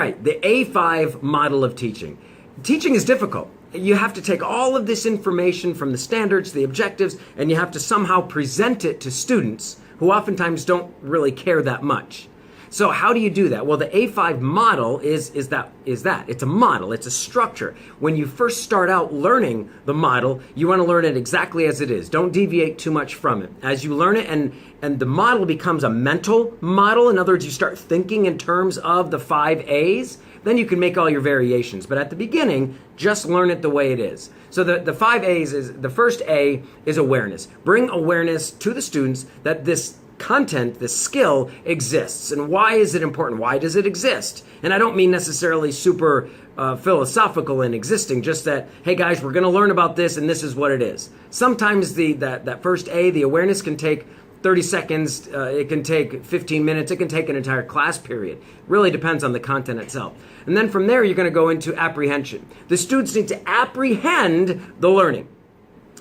right, the A5 model of teaching. Teaching is difficult. You have to take all of this information from the standards, the objectives, and you have to somehow present it to students who oftentimes don't really care that much. So how do you do that? Well, the A5 model is that. It's a model. It's a structure. When you first start out learning the model, you want to learn it exactly as it is. Don't deviate too much from it. As you learn it and the model becomes a mental model, in other words, you start thinking in terms of the 5 A's, then you can make all your variations. But at the beginning, just learn it the way it is. So the 5 A's is, the first A is awareness. Bring awareness to the students that this content, this skill exists. And why is it important? Why does it exist? And I don't mean necessarily super philosophical in existing, just that, hey guys, we're going to learn about this and this is what it is. Sometimes that first A, the awareness, can take 30 seconds, it can take 15 minutes, it can take an entire class period. Really depends on the content itself. And then from there, you're going to go into apprehension. The students need to apprehend the learning.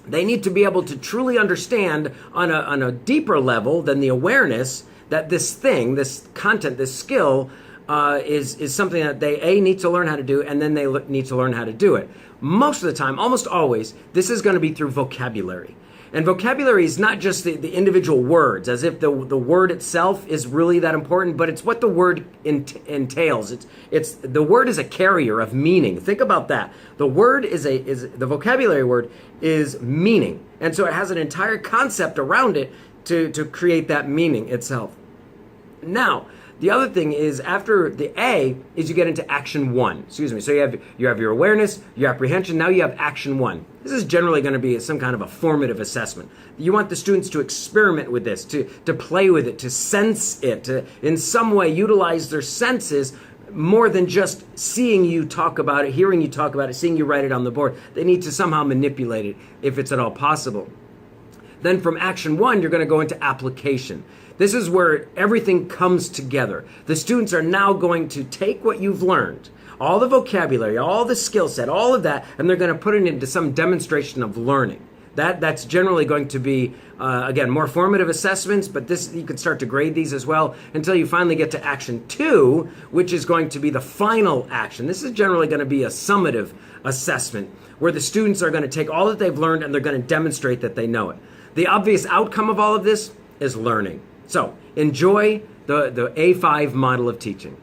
They need to be able to truly understand on a deeper level than the awareness that this thing, this content, this skill is something that they need to learn how to do, and then they need to learn how to do it. Most of the time, almost always, this is going to be through vocabulary. And vocabulary is not just the individual words, as if the word itself is really that important, but it's what the word entails. It's the word is a carrier of meaning. Think about that. The word the vocabulary word is meaning, and so it has an entire concept around it to create that meaning itself. Now, the other thing is, after the A is you get into action 1. So you have your awareness, your apprehension, now you have action 1. This is generally going to be some kind of a formative assessment. You want the students to experiment with this, to play with it, to sense it, to in some way utilize their senses more than just seeing you talk about it, hearing you talk about it, seeing you write it on the board. They need to somehow manipulate it if it's at all possible. Then from action 1, you're going to go into application. This is where everything comes together. The students are now going to take what you've learned, all the vocabulary, all the skill set, all of that, and they're going to put it into some demonstration of learning. That's generally going to be, again, more formative assessments, but this you can start to grade these as well until you finally get to action 2, which is going to be the final action. This is generally going to be a summative assessment where the students are going to take all that they've learned and they're going to demonstrate that they know it. The obvious outcome of all of this is learning. So enjoy the A5 model of teaching.